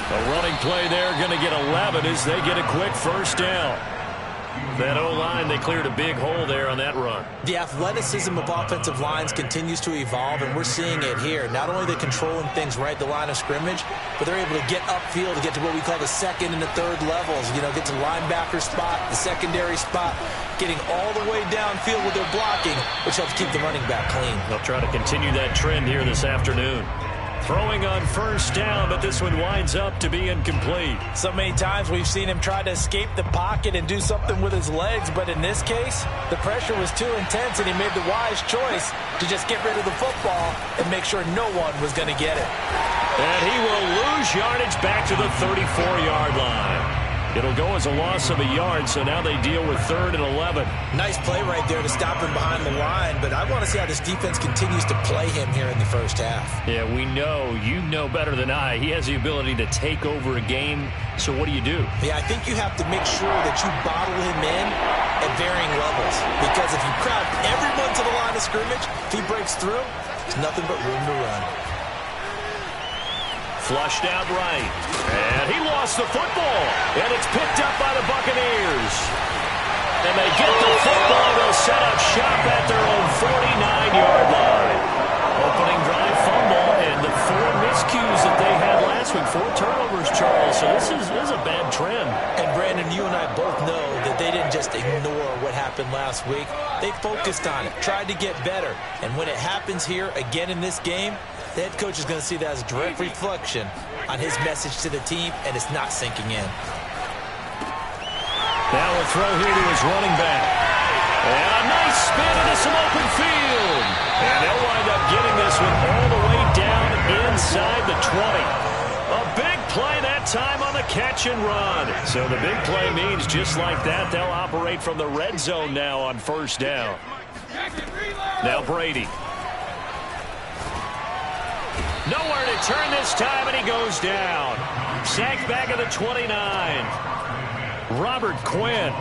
A running play there, going to get 11 as they get a quick first down. That O-line, they cleared a big hole there on that run. The athleticism of offensive lines continues to evolve, and we're seeing it here. Not only are they controlling things right at the line of scrimmage, but they're able to get upfield to get to what we call the second and the third levels. You know, get to the linebacker spot, the secondary spot, getting all the way downfield with their blocking, which helps keep the running back clean. They'll try to continue that trend here this afternoon. Throwing on first down, but this one winds up to be incomplete. So many times we've seen him try to escape the pocket and do something with his legs, but in this case, the pressure was too intense, and he made the wise choice to just get rid of the football and make sure no one was going to get it. And he will lose yardage back to the 34-yard line. It'll go as a loss of a yard, so now they deal with 3rd and 11. Nice play right there to stop him behind the line, but I want to see how this defense continues to play him here in the first half. Yeah, we know. You know better than I. He has the ability to take over a game, so what do you do? Yeah, I think you have to make sure that you bottle him in at varying levels, because if you crowd everyone to the line of scrimmage, if he breaks through, there's nothing but room to run. Flushed out right. And he lost the football. And it's picked up by the Buccaneers. And they get the football. They'll set up shop at their own 49-yard line. Opening drive fumble. And the 4 miscues that they had last week. 4 turnovers, Charles. So this is a bad trend. And Brandon, you and I both know that they didn't just ignore what happened last week. They focused on it, tried to get better. And when it happens here again in this game, the head coach is going to see that as a direct reflection on his message to the team, and it's not sinking in. Now a throw here to his running back. And a nice spin into some open field. And they'll wind up getting this one all the way down inside the 20. A big play that time on the catch and run. So the big play means just like that, they'll operate from the red zone now on first down. Now Brady. Nowhere to turn this time, and he goes down. Sacked back at the 29. Robert Quinn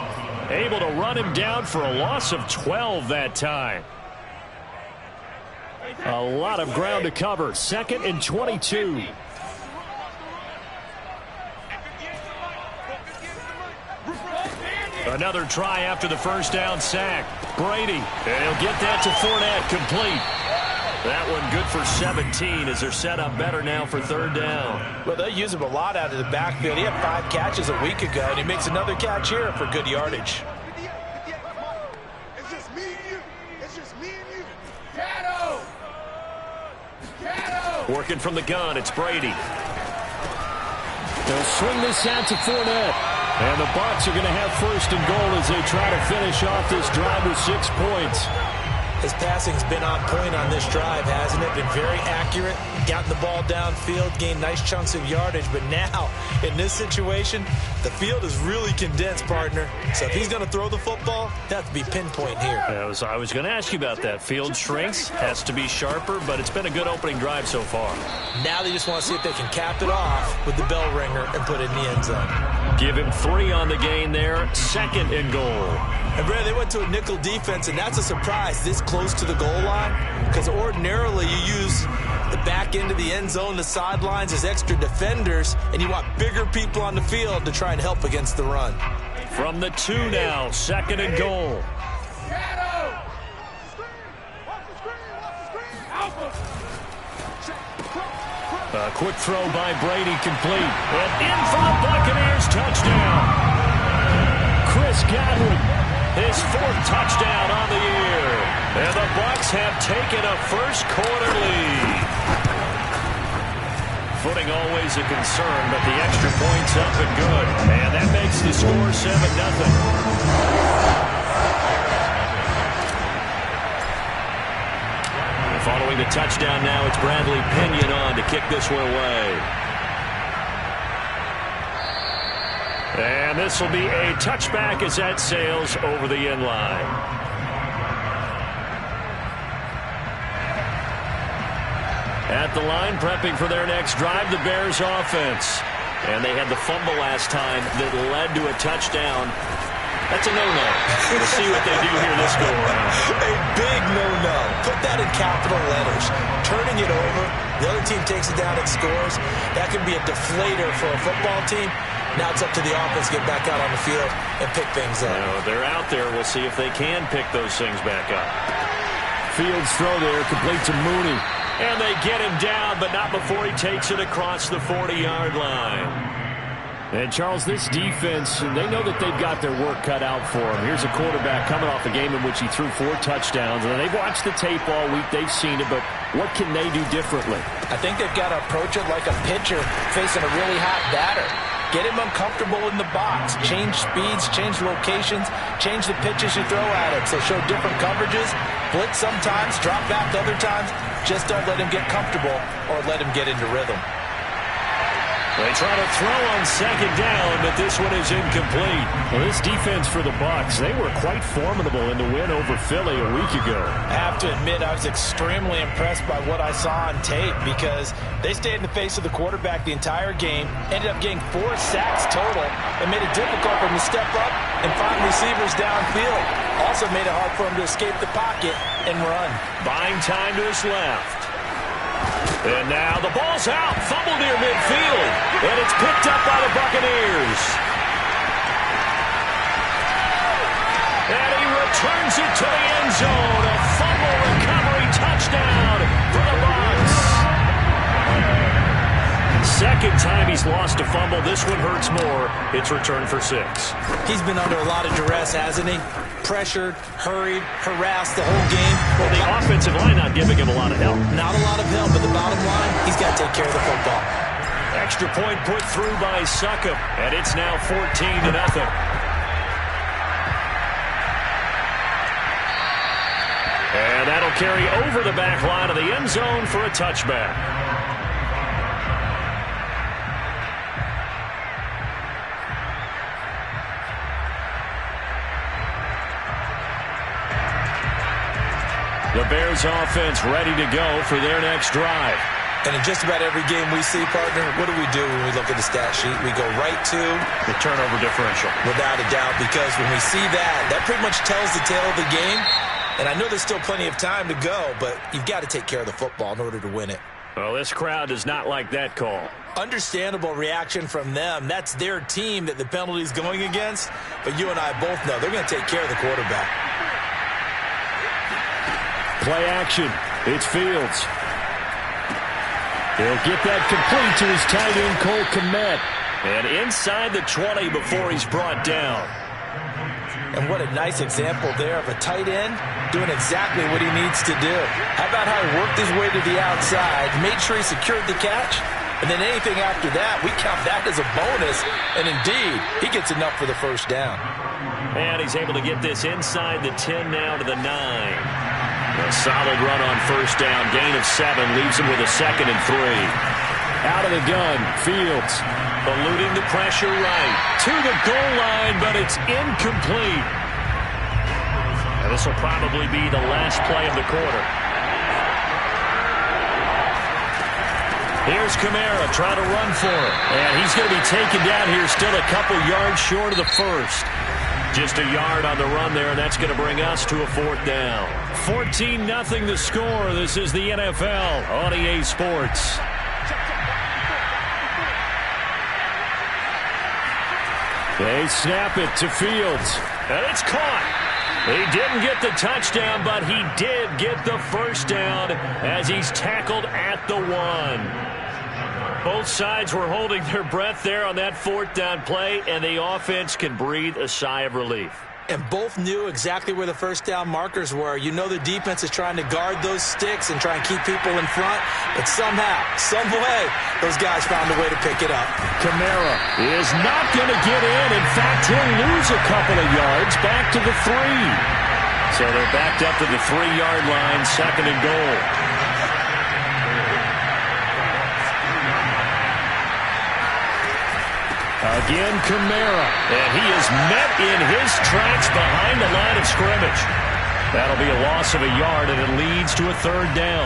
able to run him down for a loss of 12 that time. A lot of ground to cover. 2nd and 22. Another try after the first down sack. Brady, and he'll get that to Fournette, complete. That one good for 17 as they're set up better now for 3rd down. Well, they use him a lot out of the backfield. He had 5 catches a week ago, and he makes another catch here for good yardage. It's just me and you. It's just me and you. Working from the gun, it's Brady. They'll swing this out to Fournette. And the Bucs are going to have 1st and goal as they try to finish off this drive with 6 points. His passing's been on point on this drive, hasn't it? Been very accurate, gotten the ball downfield, gained nice chunks of yardage. But now, in this situation, the field is really condensed, partner. So if he's going to throw the football, that has to be pinpoint here. I was going to ask you about that. Field shrinks, has to be sharper, but it's been a good opening drive so far. Now they just want to see if they can cap it off with the bell ringer and put it in the end zone. Give him 3 on the gain there, 2nd and goal. And, Brad, they went to a nickel defense, and that's a surprise this close to the goal line, because ordinarily you use the back end of the end zone, the sidelines as extra defenders, and you want bigger people on the field to try and help against the run. From the 2 now, 2nd and goal. A quick throw by Brady, complete. And in for the Buccaneers, touchdown. Chris Godwin, his 4th touchdown on the year. And the Bucs have taken a first-quarter lead. Footing always a concern, but the extra point's up and good. And that makes the score 7-0. Following the touchdown now, it's Bradley Pinion on to kick this one away. And this will be a touchback as that sails over the end line. At the line, prepping for their next drive, the Bears offense. And they had the fumble last time that led to a touchdown. That's a no-no. We'll see what they do here this go around. A big no-no. Put that in capital letters. Turning it over, the other team takes it down and scores. That can be a deflator for a football team. Now it's up to the offense to get back out on the field and pick things up. Well, they're out there. We'll see if they can pick those things back up. Fields throw there, complete to Mooney. And they get him down, but not before he takes it across the 40-yard line. And, Charles, this defense, they know that they've got their work cut out for them. Here's a quarterback coming off a game in which he threw 4 touchdowns. And they've watched the tape all week. They've seen it, but what can they do differently? I think they've got to approach it like a pitcher facing a really hot batter. Get him uncomfortable in the box. Change speeds, change locations, change the pitches you throw at him. So show different coverages. Blitz sometimes, drop back other times. Just don't let him get comfortable or let him get into rhythm. They try to throw on second down, but this one is incomplete. Well, this defense for the Bucs, they were quite formidable in the win over Philly a week ago. I have to admit, I was extremely impressed by what I saw on tape because they stayed in the face of the quarterback the entire game, ended up getting 4 sacks total, and made it difficult for him to step up and find receivers downfield. Also made it hard for him to escape the pocket and run. Buying time to his left. And now the ball's out. Fumble near midfield. And it's picked up by the Buccaneers. And he returns it to the end zone. A fumble recovery touchdown for the Bucs. Second time he's lost a fumble. This one hurts more. It's returned for 6. He's been under a lot of duress, hasn't he? Pressured, hurried, harassed the whole game. Well, the offensive line not giving him a lot of help. Not a lot of help, but the bottom line, he's got to take care of the football. Extra point put through by Succop, and it's now 14-0. And that'll carry over the back line of the end zone for a touchback. The Bears offense ready to go for their next drive. And in just about every game we see, partner, what do when we look at the stat sheet? We go right to the turnover differential. Without a doubt, because when we see that, that pretty much tells the tale of the game. And I know there's still plenty of time to go, but you've got to take care of the football in order to win it. Well, this crowd does not like that call. Understandable reaction from them. That's their team that the penalty's going against. But you and I both know they're going to take care of the quarterback. Play action. It's Fields. He'll get that complete to his tight end, Cole Kmet. And inside the 20 before he's brought down. And what a nice example there of a tight end doing exactly what he needs to do. How about how he worked his way to the outside, made sure he secured the catch, and then anything after that, we count that as a bonus. And indeed, he gets enough for the first down. And he's able to get this inside the 10 now to the 9. A solid run on first down. Gain of 7 leaves him with a 2nd and 3. Out of the gun, Fields. Eluding the pressure right. To the goal line, but it's incomplete. And this will probably be the last play of the quarter. Here's Kamara trying to run for it. And he's going to be taken down here, still a couple yards short of the first. Just a yard on the run there, and that's going to bring us to a 4th down. 14-0 the score. This is the NFL on EA Sports. They snap it to Fields. And it's caught. He didn't get the touchdown, but he did get the first down as he's tackled at the 1. Both sides were holding their breath there on that 4th down play, and the offense can breathe a sigh of relief. And both knew exactly where the first down markers were. You know the defense is trying to guard those sticks and try and keep people in front, but somehow, some way, those guys found a way to pick it up. Kamara is not going to get in. In fact, he'll lose a couple of yards back to the 3. So they're backed up to the 3-yard line, 2nd and goal. Again, Kamara. And he is met in his tracks behind the line of scrimmage. That'll be a loss of a yard, and it leads to a 3rd down.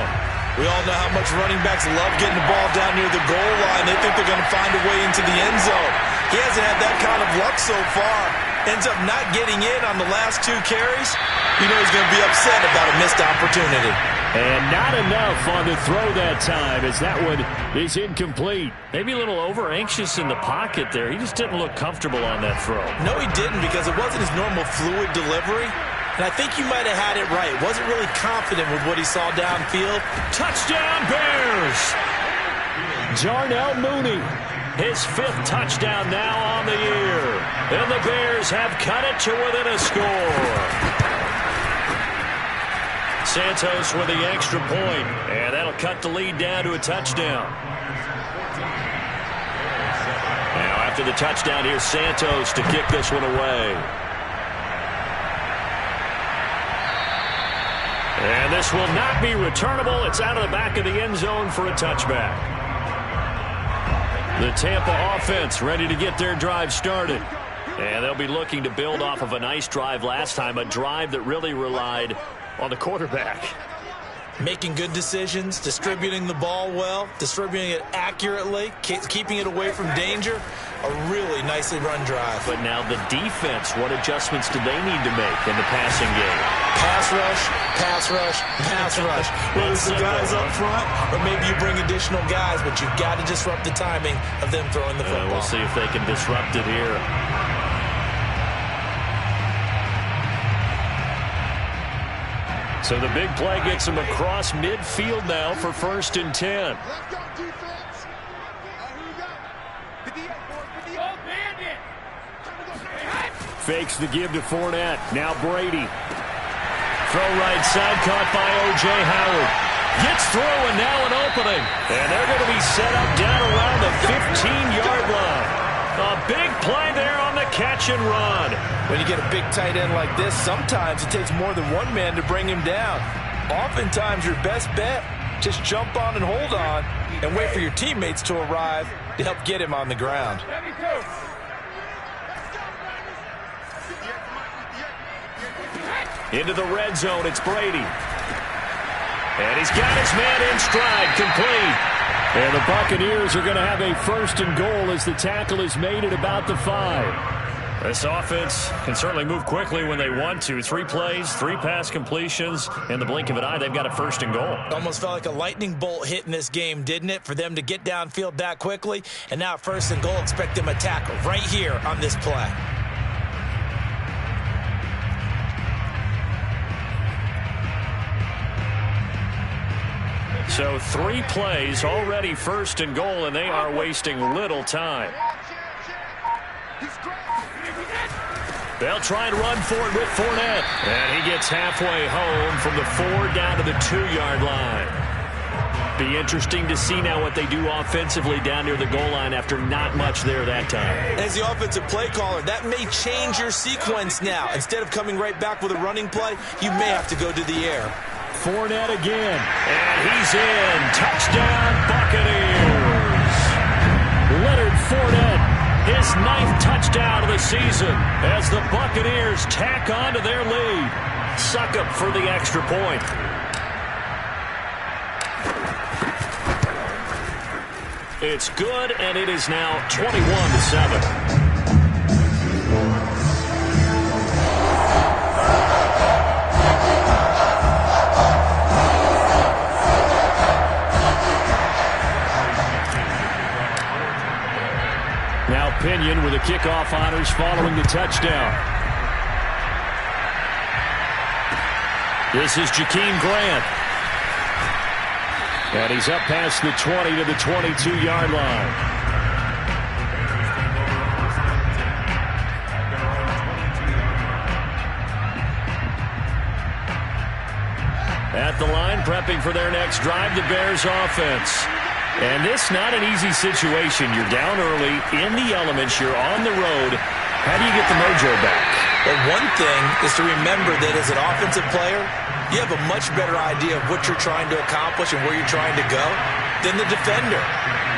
We all know how much running backs love getting the ball down near the goal line. They think they're going to find a way into the end zone. He hasn't had that kind of luck so far. ends up not getting in on the last 2 carries, you know he's going to be upset about a missed opportunity. And not enough on the throw that time as that one is incomplete. Maybe a little over-anxious in the pocket there. He just didn't look comfortable on that throw. No, he didn't, because it wasn't his normal fluid delivery. And I think you might have had it right. Wasn't really confident with what he saw downfield. Touchdown, Bears! Darnell Mooney. His 5th touchdown now on the year. And the Bears have cut it to within a score. Santos with the extra point, and that'll cut the lead down to a touchdown. Now after the touchdown, here's Santos to kick this one away. And this will not be returnable. It's out of the back of the end zone for a touchback. The Tampa offense ready to get their drive started. And they'll be looking to build off of a nice drive last time, a drive that really relied on the quarterback. Making good decisions, distributing the ball well, distributing it accurately, keeping it away from danger. A really nicely run drive. But now the defense, what adjustments do they need to make in the passing game? Pass rush, pass rush, pass rush. Whether it's the guys up front or maybe you bring additional guys, but you've got to disrupt the timing of them throwing the football. We'll see if they can disrupt it here. So the big play gets him across midfield now for 1st and 10. Let's go, defense. Here we go. 58, 58. Fakes the give to Fournette. Now Brady. Throw right side, caught by O.J. Howard. Gets through, and now an opening. And they're going to be set up down around the 15-yard line. A big play there on the catch and run. When you get a big tight end like this, sometimes it takes more than one man to bring him down. Oftentimes, your best bet, just jump on and hold on and wait for your teammates to arrive to help get him on the ground. Into the red zone, it's Brady. And he's got his man in stride, complete. And the Buccaneers are going to have a 1st and goal as the tackle is made at about the 5. This offense can certainly move quickly when they want to. 3 plays, 3 pass completions. In the blink of an eye, they've got a 1st and goal. Almost felt like a lightning bolt hit in this game, didn't it? For them to get downfield that quickly. And now 1st and goal, expect them to tackle right here on this play. So 3 plays, already 1st and goal, and they are wasting little time. They'll try and run for it with Fournette. And he gets halfway home from the 4 down to the 2-yard line. Be interesting to see now what they do offensively down near the goal line after not much there that time. As the offensive play caller, that may change your sequence now. Instead of coming right back with a running play, you may have to go to the air. Fournette again. And he's in. Touchdown, Buccaneers. Leonard Fournette, his 9th touchdown of the season as the Buccaneers tack on to their lead. Succop for the extra point. It's good, and it is now 21-7. Pinion with the kickoff honors following the touchdown. This is Jakeem Grant. And he's up past the 20 to the 22-yard line. At the line, prepping for their next drive, the Bears offense. And this not an easy situation. You're down early, in the elements, you're on the road. How do you get the mojo back? Well, one thing is to remember that as an offensive player, you have a much better idea of what you're trying to accomplish and where you're trying to go than the defender.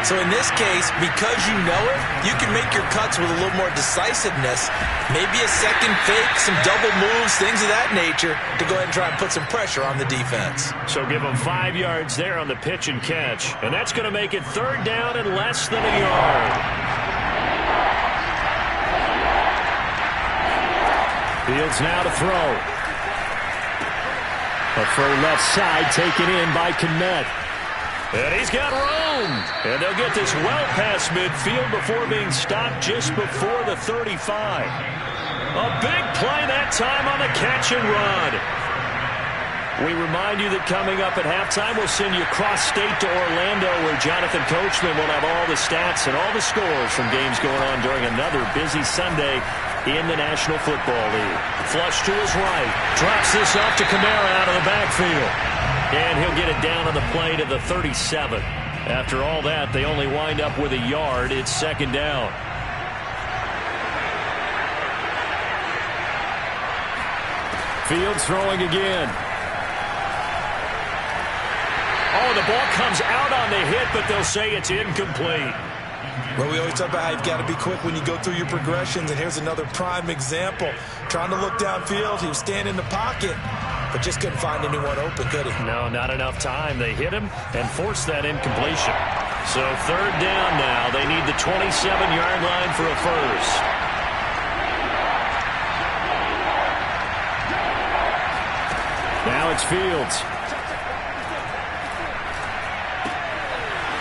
So in this case, because you know it, you can make your cuts with a little more decisiveness. Maybe a second fake, some double moves, things of that nature to go ahead and try and put some pressure on the defense. So give them 5 yards there on the pitch and catch. And that's going to make it 3rd down and less than a yard. Fields now to throw. A throw left side taken in by Kmet. And he's got room. And they'll get this well past midfield before being stopped just before the 35. A big play that time on the catch and run. We remind you that coming up at halftime, we'll send you cross-state to Orlando, where Jonathan Coachman will have all the stats and all the scores from games going on during another busy Sunday in the National Football League. Flush to his right. Drops this off to Kamara out of the backfield. And he'll get it down on the play to the 37. After all that, they only wind up with a yard. It's second down. Fields throwing again. Oh, the ball comes out on the hit, but they'll say it's incomplete. Well, we always talk about how you've got to be quick when you go through your progressions, and here's another prime example. Trying to look downfield, he was standing in the pocket, but just couldn't find anyone open, could he? No, not enough time. They hit him and forced that incompletion. So third down now. They need the 27-yard line for a first. Now it's Fields.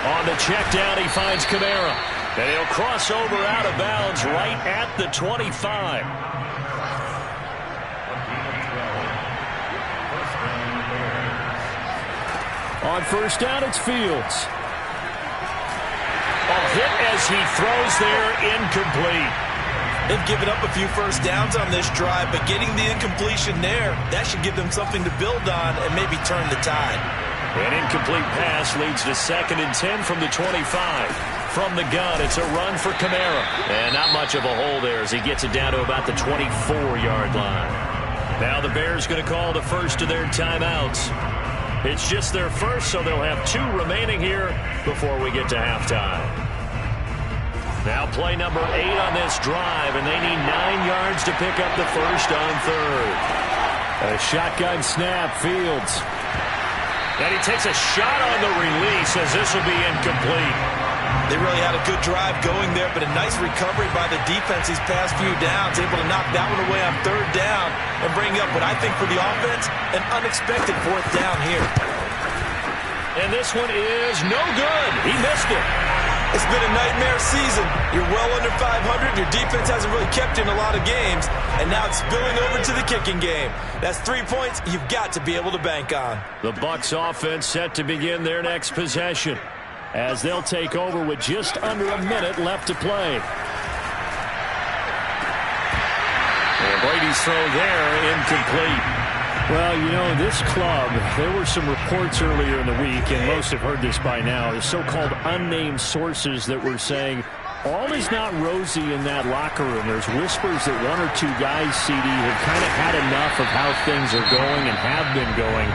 On the check down, he finds Kamara. And he'll cross over out of bounds right at the 25. On first down, it's Fields. A hit as he throws there, incomplete. They've given up a few first downs on this drive, but getting the incompletion there, that should give them something to build on and maybe turn the tide. An incomplete pass leads to 2nd and 10 from the 25. From the gun, it's a run for Kamara. And not much of a hole there as he gets it down to about the 24-yard line. Now the Bears going to call the first of their timeouts. It's just their first, so they'll have 2 remaining here before we get to halftime. Now play number 8 on this drive, and they need 9 yards to pick up the first on third. A shotgun snap, Fields. And he takes a shot on the release as this will be incomplete. They really had a good drive going there, but a nice recovery by the defense these past few downs, able to knock that one away on third down and bring up what I think for the offense, an unexpected 4th down here. And this one is no good. He missed it. It's been a nightmare season. You're well under 500. Your defense hasn't really kept you in a lot of games, and now it's spilling over to the kicking game. That's 3 points you've got to be able to bank on. The Bucs offense set to begin their next possession as they'll take over with just under a minute left to play. And Brady's throw there, incomplete. Well, you know, this club, there were some reports earlier in the week, and most have heard this by now, the so-called unnamed sources that were saying all is not rosy in that locker room. There's whispers that 1 or 2 guys, CD, have kind of had enough of how things are going and have been going.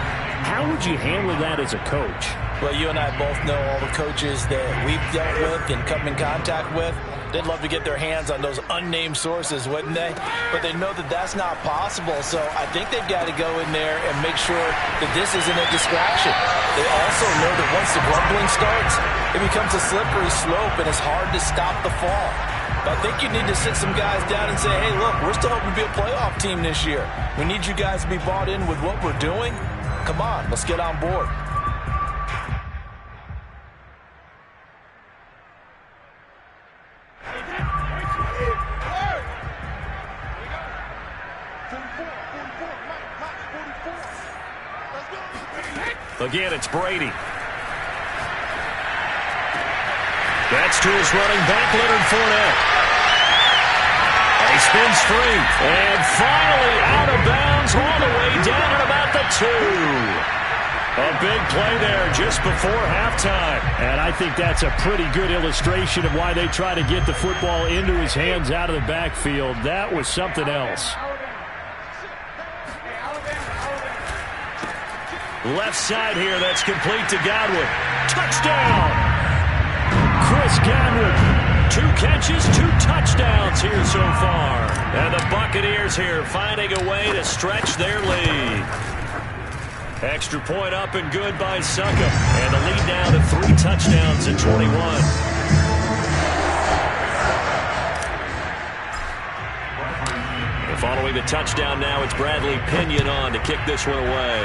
How would you handle that as a coach? Well, you and I both know all the coaches that we've dealt with and come in contact with. They'd love to get their hands on those unnamed sources, wouldn't they? But they know that that's not possible, so I think they've got to go in there and make sure that this isn't a distraction. They also know that once the grumbling starts, it becomes a slippery slope, and it's hard to stop the fall. But I think you need to sit some guys down and say, hey, look, we're still hoping to be a playoff team this year. We need you guys to be bought in with what we're doing. Come on, let's get on board. Again, it's Brady. That's to his running back, Leonard Fournette. He spins free. And finally out of bounds all the way down at about the 2. A big play there just before halftime. And I think that's a pretty good illustration of why they try to get the football into his hands out of the backfield. That was something else. Left side here, that's complete to Godwin. Touchdown! Chris Godwin. 2 catches, 2 touchdowns here so far. And the Buccaneers here finding a way to stretch their lead. Extra point up and good by Succop. And the lead now to 3 touchdowns at 21. The Following the touchdown now, it's Bradley Pinion on to kick this one away.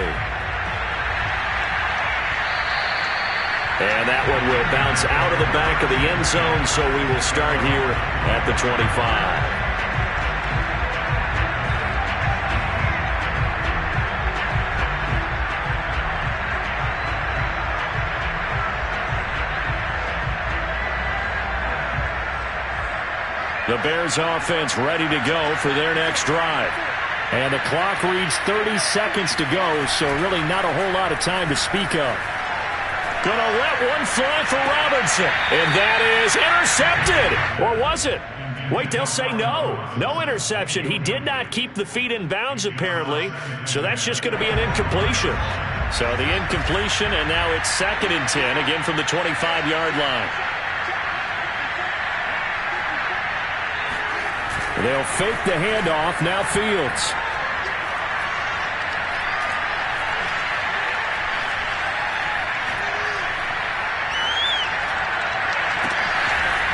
And that one will bounce out of the back of the end zone, so we will start here at the 25. The Bears offense ready to go for their next drive. And the clock reads 30 seconds to go, so really not a whole lot of time to speak of. Gonna let one fly for Robinson. And that is intercepted. Or was it? Wait, they'll say no. No interception. He did not keep the feet in bounds, apparently. So that's just going to be an incompletion. So the incompletion, and now it's 2nd and 10, again from the 25-yard line. They'll fake the handoff. Now Fields.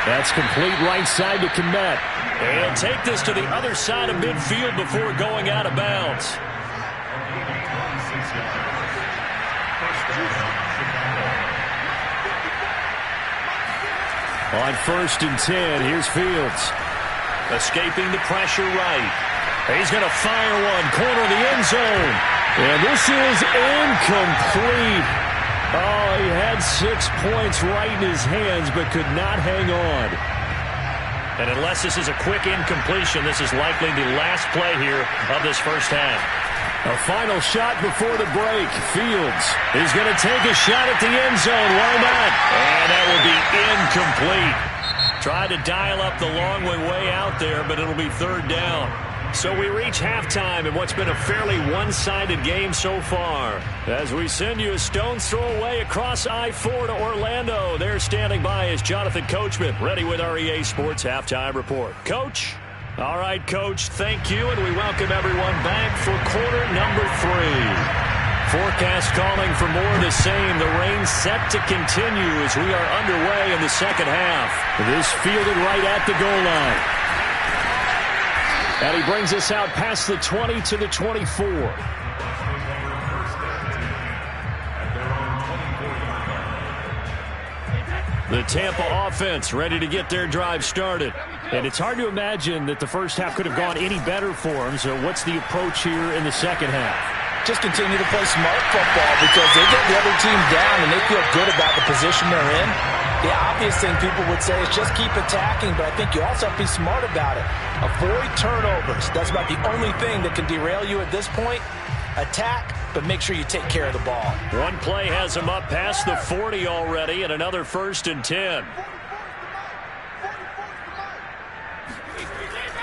That's complete right side to Kmet. And take this to the other side of midfield before going out of bounds. On 1st and 10, here's Fields. Escaping the pressure right. He's going to fire one. Corner of the end zone. And this is incomplete. Oh, he had 6 points right in his hands, but could not hang on. And unless this is a quick incompletion, this is likely the last play here of this first half. A final shot before the break. Fields is going to take a shot at the end zone. Why not? And that will be incomplete. Tried to dial up the long way out there, but it'll be 3rd down. So we reach halftime in what's been a fairly one-sided game so far. As we send you a stone's throw away across I-4 to Orlando. There standing by is Jonathan Coachman, ready with our EA Sports Halftime Report. Coach? All right, Coach, thank you, and we welcome everyone back for quarter number 3. Forecast calling for more of the same. The rain set to continue as we are underway in the second half. This fielded right at the goal line. And he brings us out past the 20 to the 24. The Tampa offense ready to get their drive started. And it's hard to imagine that the first half could have gone any better for them. So what's the approach here in the second half? Just continue to play smart football because they get the other team down and they feel good about the position they're in. The obvious thing people would say is just keep attacking, but I think you also have to be smart about it. Avoid turnovers. That's about the only thing that can derail you at this point. Attack, but make sure you take care of the ball. One play has him up past the 40 already, and another 1st and 10.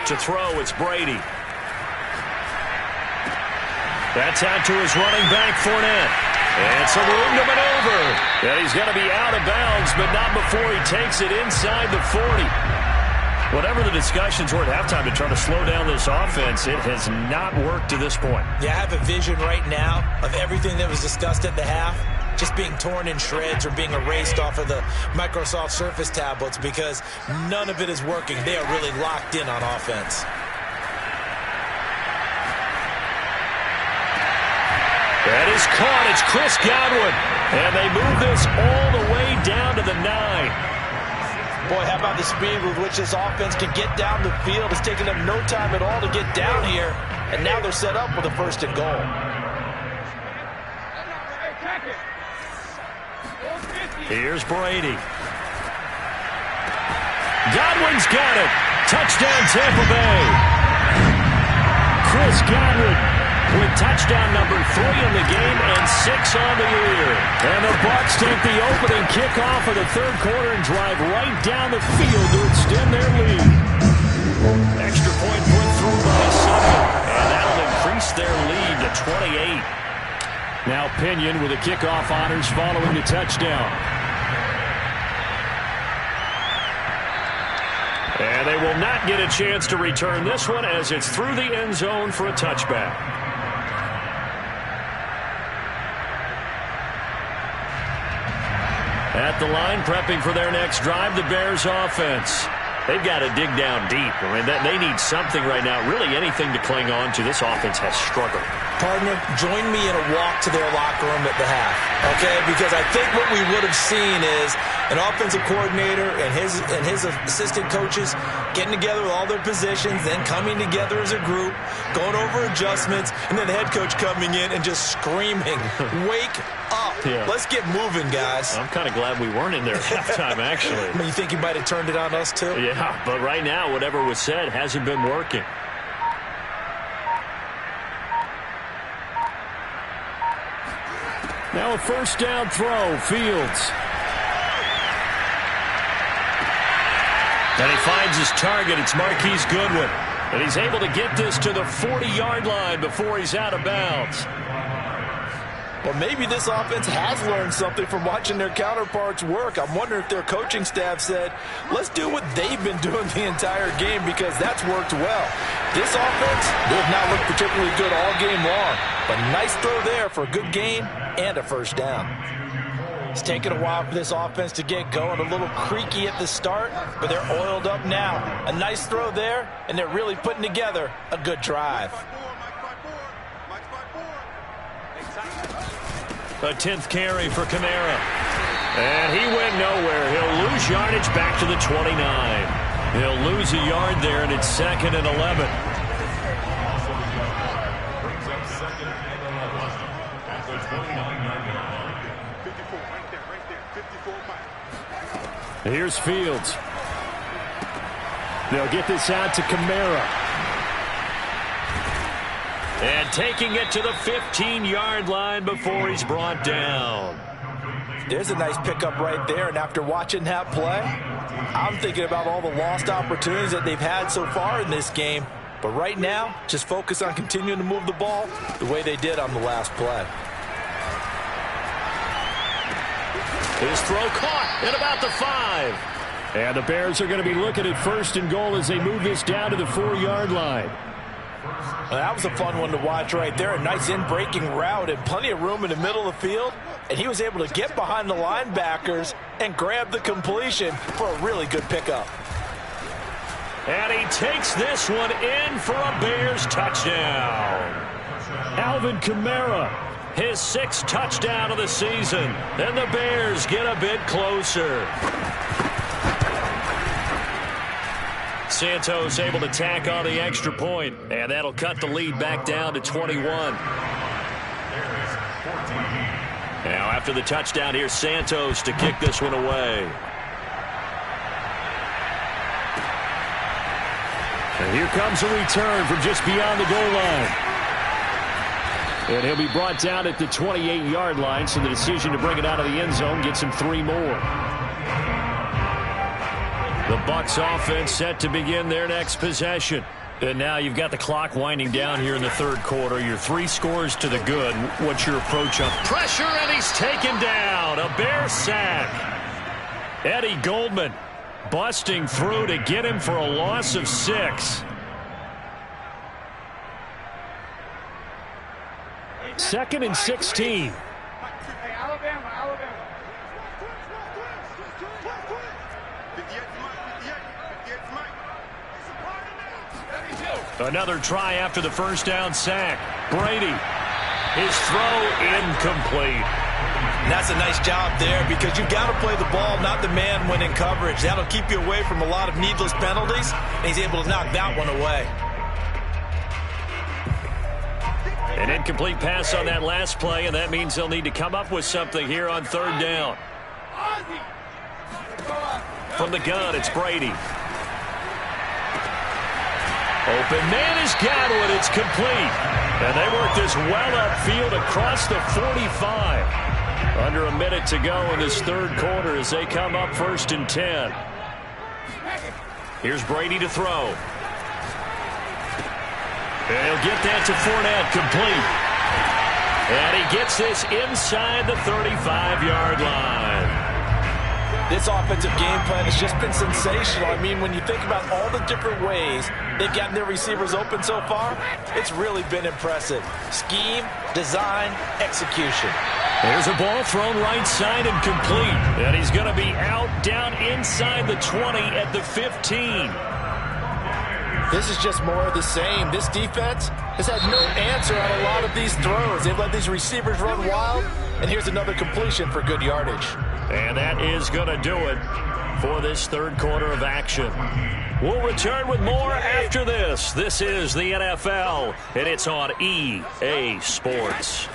To throw, it's Brady. That's out to his running back, Fournette. And some room to maneuver. And he's going to be out of bounds, but not before he takes it inside the 40. Whatever the discussions were at halftime to try to slow down this offense, it has not worked to this point. Yeah, I have a vision right now of everything that was discussed at the half just being torn in shreds or being erased off of the Microsoft Surface tablets because none of it is working. They are really locked in on offense. That is caught. It's Chris Godwin. And they move this all the way down to the 9. Boy, how about the speed with which this offense can get down the field? It's taken them no time at all to get down here. And now they're set up with a 1st and goal. Here's Brady. Godwin's got it. Touchdown, Tampa Bay. Chris Godwin with touchdown number 3 in the game and 6 on the year. And the Bucs take the opening kickoff of the 3rd quarter and drive right down the field to extend their lead. Extra point put through by Sutton, and that'll increase their lead to 28. Now Pinion with the kickoff honors following the touchdown. And they will not get a chance to return this one as it's through the end zone for a touchback. At the line, prepping for their next drive, the Bears offense. They've got to dig down deep. I mean, they need something right now, really anything to cling on to. This offense has struggled. Partner, join me in a walk to their locker room at the half, okay? Because I think what we would have seen is an offensive coordinator and his assistant coaches getting together with all their positions, then coming together as a group, going over adjustments, and then the head coach coming in and just screaming, "Wake up. Yeah. Let's get moving, guys." I'm kind of glad we weren't in there at halftime, actually. I mean, you think he might have turned it on us, too? Yeah, but right now, whatever was said hasn't been working. Now a first down throw, Fields. And he finds his target. It's Marquise Goodwin. And he's able to get this to the 40-yard line before he's out of bounds. Well, maybe this offense has learned something from watching their counterparts work. I'm wondering if their coaching staff said, let's do what they've been doing the entire game, because that's worked well. This offense, they have not looked particularly good all game long, but nice throw there for a good gain and a first down. It's taken a while for this offense to get going. A little creaky at the start, but they're oiled up now. A nice throw there, and they're really putting together a good drive. A 10th carry for Kamara. And he went nowhere. He'll lose yardage back to the 29. He'll lose a yard there, and it's 2nd and 11. Here's Fields. They'll get this out to Kamara. And taking it to the 15-yard line before he's brought down. There's a nice pickup right there, and after watching that play, I'm thinking about all the lost opportunities that they've had so far in this game. But right now, just focus on continuing to move the ball the way they did on the last play. His throw caught at about the 5. And the Bears are going to be looking at 1st and goal as they move this down to the 4-yard line. Well, that was a fun one to watch right there. A nice in-breaking route and plenty of room in the middle of the field. And he was able to get behind the linebackers and grab the completion for a really good pickup. And he takes this one in for a Bears touchdown. Alvin Kamara. His 6th touchdown of the season. And the Bears get a bit closer. Santos able to tack on the extra point, and that'll cut the lead back down to 21. Now after the touchdown, here's Santos to kick this one away. And here comes a return from just beyond the goal line. And he'll be brought down at the 28-yard line, so the decision to bring it out of the end zone gets him 3 more. The Bucs offense set to begin their next possession. And now you've got the clock winding down here in the 3rd quarter. You're 3 scores to the good. What's your approach up? Pressure, and he's taken down. A Bear sack. Eddie Goldman busting through to get him for a loss of 6. 2nd and 16. Another try after the first down sack. Brady. His throw incomplete. And that's a nice job there, because you've got to play the ball, not the man when in coverage. That'll keep you away from a lot of needless penalties, and he's able to knock that one away. An incomplete pass on that last play, and that means they'll need to come up with something here on 3rd down. From the gun, it's Brady. Open man is Godwin. It's complete. And they work this well upfield across the 45. Under a minute to go in this 3rd quarter as they come up 1st and 10. Here's Brady to throw. And he'll get that to Fournette, complete. And he gets this inside the 35-yard line. This offensive game plan has just been sensational. I mean, when you think about all the different ways they've gotten their receivers open so far, it's really been impressive. Scheme, design, execution. There's a ball thrown right side and complete. And he's going to be out down inside the 20 at the 15. This is just more of the same. This defense has had no answer on a lot of these throws. They've let these receivers run wild, and here's another completion for good yardage. And that is going to do it for this third quarter of action. We'll return with more after this. This is the NFL, and it's on EA Sports.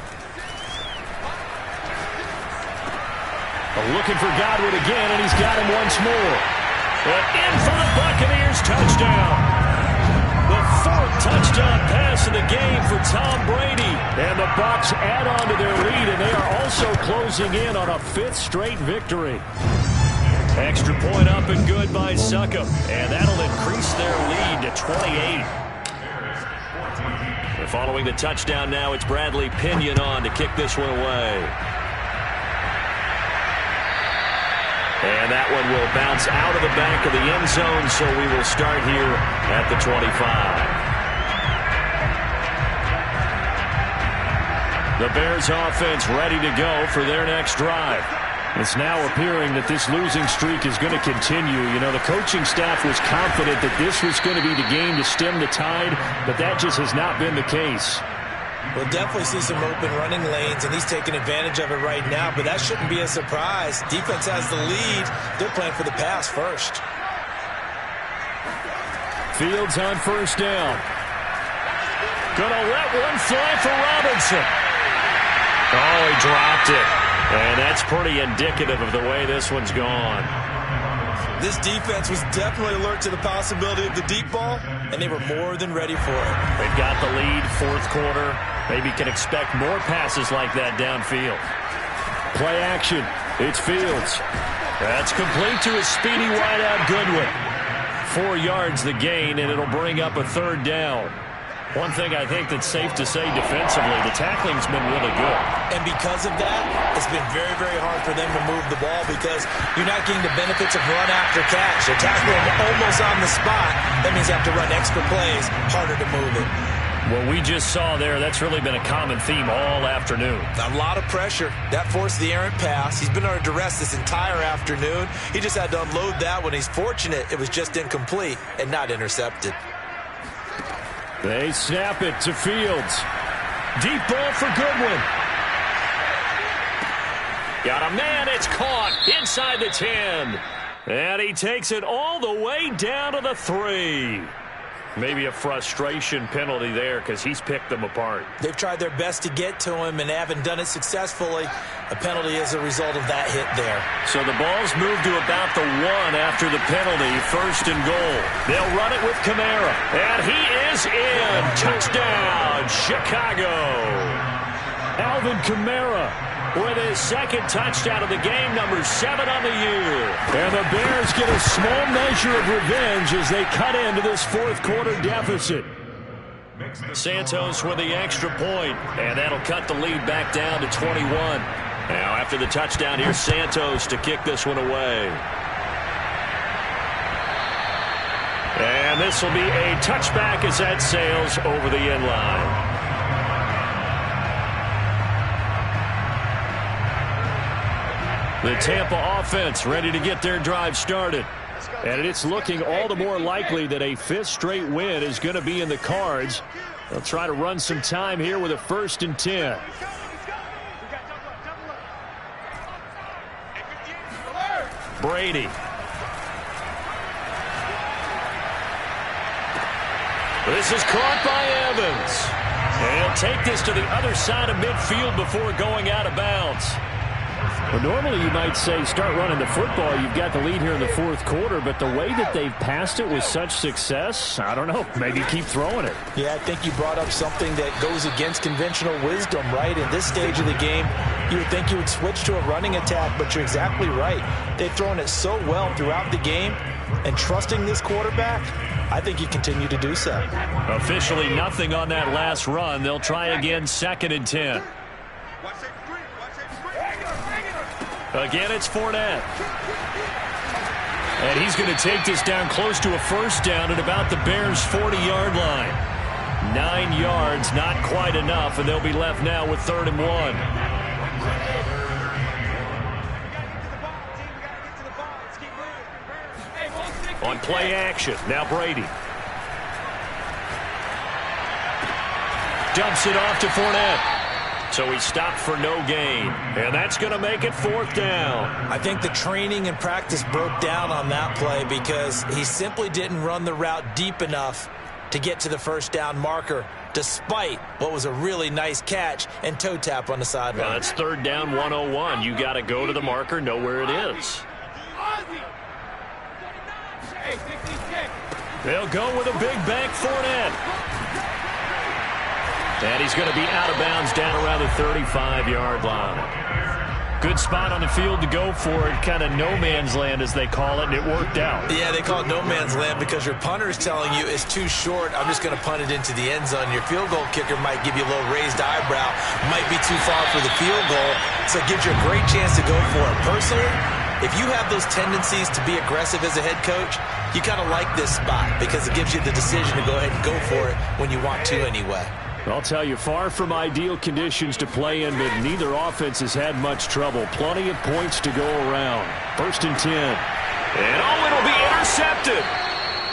Looking for Godwin again, and he's got him once more. And in for the Buccaneers touchdown. The fourth touchdown pass of the game for Tom Brady. And the Bucs add on to their lead, and they are also closing in on a fifth straight victory. Extra point up and good by Succop. And that'll increase their lead to 28. And following the touchdown now, it's Bradley Pinion on to kick this one away. And that one will bounce out of the back of the end zone, so we will start here at the 25. The Bears offense ready to go for their next drive. It's now appearing that this losing streak is going to continue. You know, the coaching staff was confident that this was going to be the game to stem the tide, but that just has not been the case. We'll definitely see some open running lanes, and he's taking advantage of it right now, but that shouldn't be a surprise. Defense has the lead. They're playing for the pass first. Fields on first down. Gonna let one fly for Robinson. Oh, he dropped it. And that's pretty indicative of the way this one's gone. This defense was definitely alert to the possibility of the deep ball, and they were more than ready for it. They've got the lead, fourth quarter. Maybe can expect more passes like that downfield. Play action. It's Fields. That's complete to his speedy wideout Goodwin. 4 yards the gain, and it'll bring up a third down. One thing I think that's safe to say defensively, the tackling's been really good. And because of that, it's been very, very hard for them to move the ball because you're not getting the benefits of run after catch. They're tackling almost on the spot. That means you have to run extra plays, harder to move it. What we just saw there, that's really been a common theme all afternoon. A lot of pressure. That forced the errant pass. He's been under duress this entire afternoon. He just had to unload that when he's fortunate it was just incomplete and not intercepted. They snap it to Fields. Deep ball for Goodwin. Got a man, it's caught inside the 10. And he takes it all the way down to the 3. Maybe a frustration penalty there because he's picked them apart. They've tried their best to get to him and haven't done it successfully. A penalty as a result of that hit there. So the ball's moved to about the 1 after the penalty, first and goal. They'll run it with Kamara. And he is in. Touchdown, Chicago. Alvin Kamara with his second touchdown of the game, number 7 on the year. And the Bears get a small measure of revenge as they cut into this fourth quarter deficit. Santos with the extra point, and that'll cut the lead back down to 21. Now after the touchdown, here's Santos to kick this one away. And this will be a touchback as that sails over the end line. The Tampa offense ready to get their drive started. And it's looking all the more likely that a fifth straight win is going to be in the cards. They'll try to run some time here with a 1st and 10. Brady. This is caught by Evans. And he'll take this to the other side of midfield before going out of bounds. Well, normally you might say start running the football. You've got the lead here in the fourth quarter, but the way that they've passed it with such success, I don't know, maybe keep throwing it. Yeah, I think you brought up something that goes against conventional wisdom, right? In this stage of the game, you would think you would switch to a running attack, but you're exactly right. They've thrown it so well throughout the game, and trusting this quarterback, I think you continue to do so. Officially nothing on that last run. They'll try again, 2nd and 10. Again, it's Fournette. And he's going to take this down close to a first down at about the Bears' 40-yard line. 9 yards, not quite enough, and they'll be left now with 3rd and 1. On play action, now Brady. Dumps it off to Fournette. So he stopped for no gain. And that's going to make it 4th down. I think the training and practice broke down on that play because he simply didn't run the route deep enough to get to the first down marker, despite what was a really nice catch and toe tap on the sideline. Well, it's 3rd down, 101. You got to go to the marker, know where it is. They'll go with a big bank Fournette. And he's going to be out of bounds down around the 35-yard line. Good spot on the field to go for it. Kind of no man's land, as they call it, and it worked out. Yeah, they call it no man's land because your punter is telling you it's too short. I'm just going to punt it into the end zone. Your field goal kicker might give you a little raised eyebrow. Might be too far for the field goal, so it gives you a great chance to go for it. Personally, if you have those tendencies to be aggressive as a head coach, you kind of like this spot because it gives you the decision to go ahead and go for it when you want to anyway. I'll tell you, far from ideal conditions to play in, but neither offense has had much trouble. Plenty of points to go around. 1st and 10. And it'll be intercepted.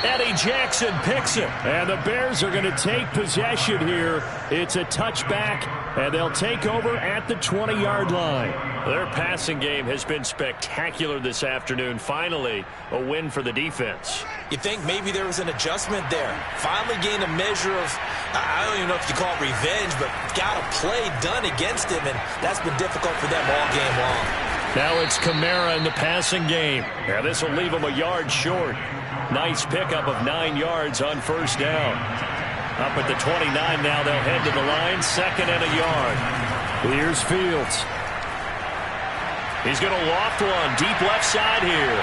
Eddie Jackson picks it. And the Bears are going to take possession here. It's a touchback, and they'll take over at the 20-yard line. Their passing game has been spectacular this afternoon. Finally, a win for the defense. You think maybe there was an adjustment there. Finally gained a measure of, I don't even know if you call it revenge, but got a play done against him, and that's been difficult for them all game long. Now it's Kamara in the passing game. Now this will leave him a yard short. Nice pickup of 9 yards on 1st down. Up at the 29 now, they'll head to the line. 2nd and a yard. Here's Fields. He's going to loft one deep left side here.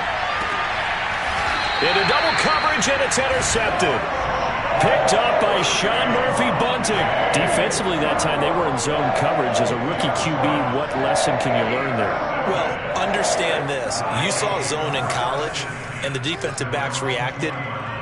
Into double coverage, and it's intercepted. Picked up by Sean Murphy-Bunting. Defensively that time, they were in zone coverage. As a rookie QB, what lesson can you learn there? Well, understand this. You saw zone in college, and the defensive backs reacted,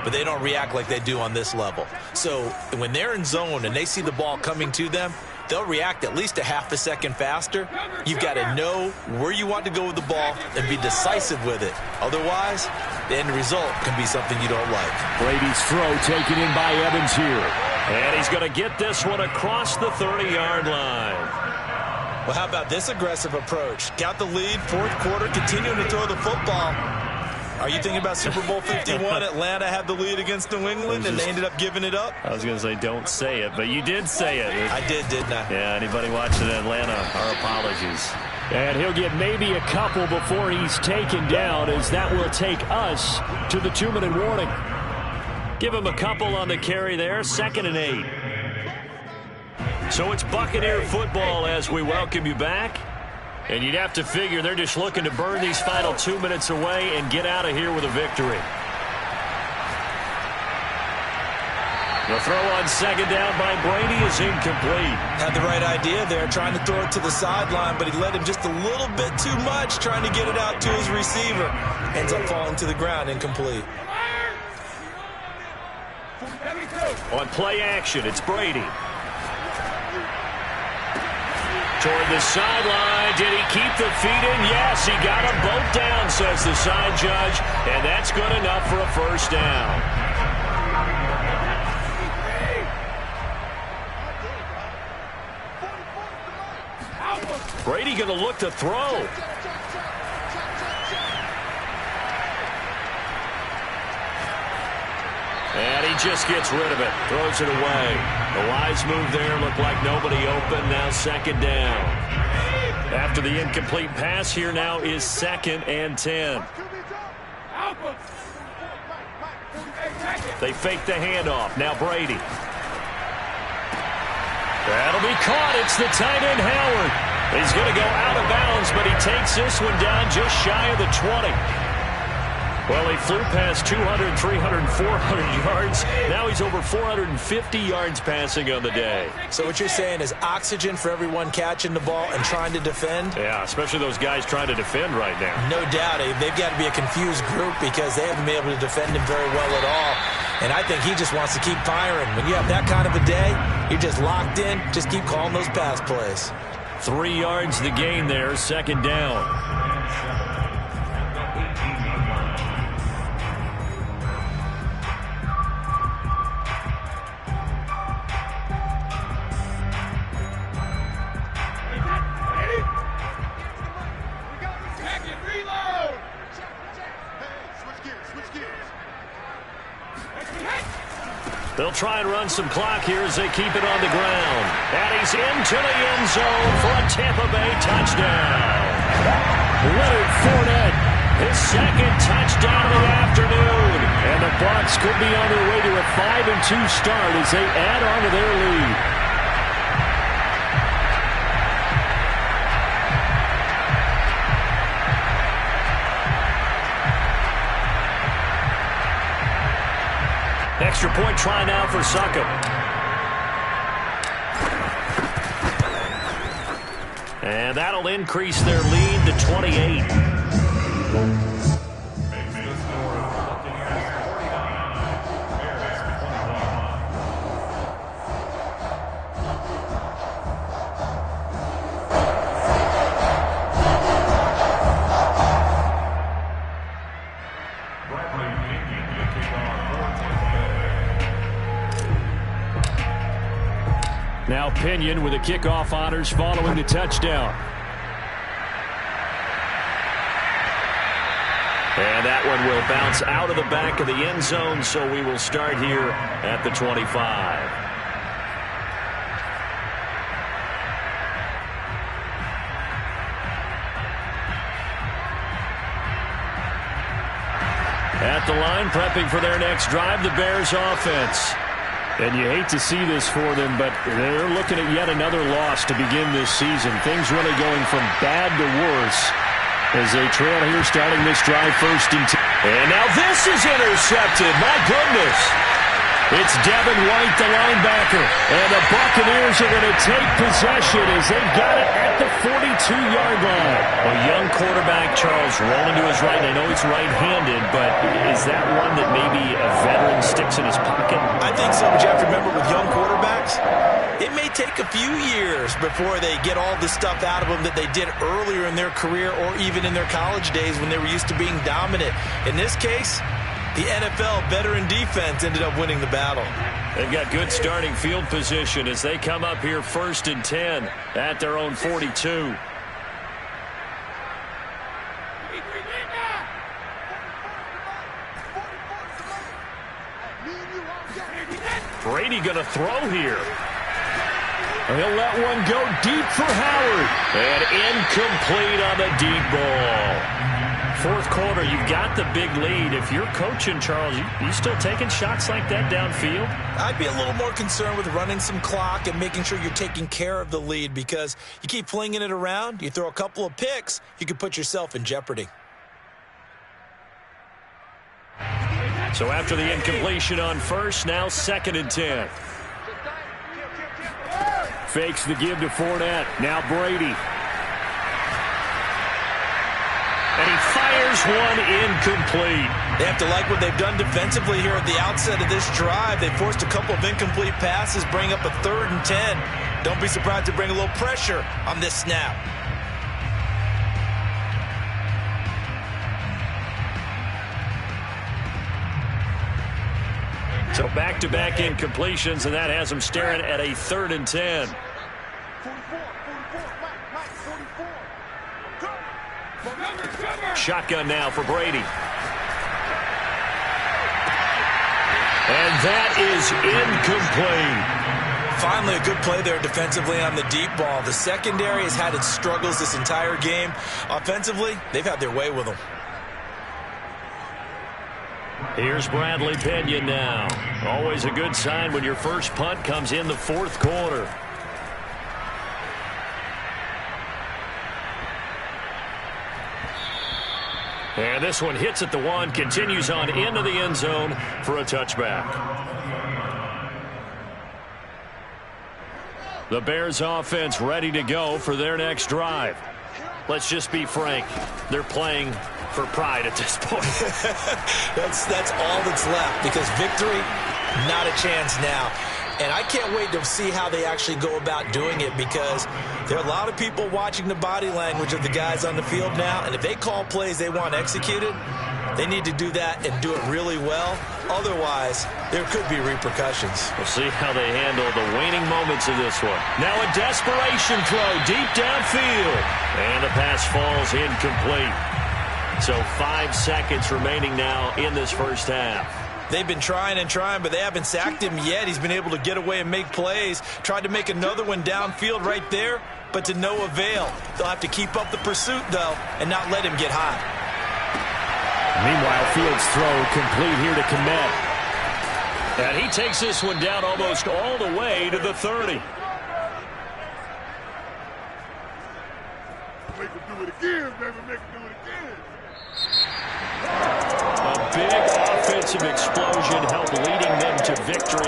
but they don't react like they do on this level. So when they're in zone and they see the ball coming to them, they'll react at least a half a second faster. You've got to know where you want to go with the ball and be decisive with it. Otherwise, the end result can be something you don't like. Brady's throw taken in by Evans here. And he's going to get this one across the 30-yard line. Well, how about this aggressive approach? Got the lead, 4th quarter, continuing to throw the football. Are you thinking about Super Bowl 51? Atlanta had the lead against New England, and they ended up giving it up? I was going to say don't say it, but you did say it. I did, didn't I? Yeah, anybody watching Atlanta, our apologies. And he'll get maybe a couple before he's taken down, as that will take us to the 2-minute warning. Give him a couple on the carry there. 2nd and 8. So it's Buccaneer football as we welcome you back. And you'd have to figure they're just looking to burn these final 2 minutes away and get out of here with a victory. The throw on 2nd down by Brady is incomplete. Had the right idea there, trying to throw it to the sideline, but he led him just a little bit too much, trying to get it out to his receiver. Ends up falling to the ground, incomplete. On play action, it's Brady. Toward the sideline. Did he keep the feet in? Yes, he got them both down, says the side judge. And that's good enough for a 1st down. Brady going to look to throw. And he just gets rid of it. Throws it away. The wise move there. Looked like nobody open. Now 2nd down. After the incomplete pass, here now is 2nd and 10. They fake the handoff. Now Brady. That'll be caught. It's the tight end, Howard. He's going to go out of bounds, but he takes this one down just shy of the 20. Well, he flew past 200, 300, 400 yards. Now he's over 450 yards passing on the day. So what you're saying is oxygen for everyone catching the ball and trying to defend? Yeah, especially those guys trying to defend right now. No doubt. They've got to be a confused group because they haven't been able to defend him very well at all. And I think he just wants to keep firing. When you have that kind of a day, you're just locked in. Just keep calling those pass plays. 3 yards the gain there, second down. They'll try and run some clock here as they keep it on the ground. And he's into the end zone for a Tampa Bay touchdown. Leonard Fournette, his second touchdown of the afternoon. And the Bucs could be on their way to a 5-2 start as they add on to their lead. Extra point try now for Succop. And that'll increase their lead to 28. Now Pinion with the kickoff honors following the touchdown. And that one will bounce out of the back of the end zone, so we will start here at the 25. At the line, prepping for their next drive, the Bears offense. And you hate to see this for them, but they're looking at yet another loss to begin this season. Things really going from bad to worse as they trail here starting this drive 1st and 10. And now this is intercepted. My goodness. It's Devin White, the linebacker. And the Buccaneers are going to take possession as they've got it at the 42-yard line. A young quarterback, Charles, rolling to his right. I know he's right-handed, but is that one that maybe a veteran sticks in his pocket? I think so, but you have to remember with young quarterbacks, it may take a few years before they get all the stuff out of them that they did earlier in their career or even in their college days when they were used to being dominant. In this case, the NFL veteran defense ended up winning the battle. They've got good starting field position as they come up here 1st and 10 at their own 42. Brady going to throw here. He'll let one go deep for Howard. And incomplete on the deep ball. 4th quarter, you've got the big lead. If you're coaching, Charles, you still taking shots like that downfield? I'd be a little more concerned with running some clock and making sure you're taking care of the lead, because you keep flinging it around, you throw a couple of picks, you could put yourself in jeopardy. So after the incompletion on 1st, now 2nd and 10. Fakes the give to Fournette. Now Brady. And he fires one incomplete. They have to like what they've done defensively here at the outset of this drive. They forced a couple of incomplete passes, bring up a 3rd and 10. Don't be surprised to bring a little pressure on this snap. So back-to-back incompletions, and that has them staring at a 3rd and 10. Shotgun now for Brady. And that is incomplete. Finally, a good play there defensively on the deep ball. The secondary has had its struggles this entire game. Offensively, they've had their way with them. Here's Bradley Pinion now. Always a good sign when your first punt comes in the 4th quarter. And this one hits at the 1, continues on into the end zone for a touchback. The Bears offense ready to go for their next drive. Let's just be frank. They're playing for pride at this point. That's all that's left, because victory, not a chance now. And I can't wait to see how they actually go about doing it, because there are a lot of people watching the body language of the guys on the field now, and if they call plays they want executed, they need to do that and do it really well. Otherwise, there could be repercussions. We'll see how they handle the waning moments of this one. Now a desperation throw deep downfield. And the pass falls incomplete. So 5 seconds remaining now in this first half. They've been trying and trying, but they haven't sacked him yet. He's been able to get away and make plays. Tried to make another one downfield right there, but to no avail. They'll have to keep up the pursuit, though, and not let him get hot. Meanwhile, Fields' throw complete here to Kmet. And he takes this one down almost all the way to the 30. Make him do it again, baby. Make him do it again. A big offensive explosion helped leading them to victory.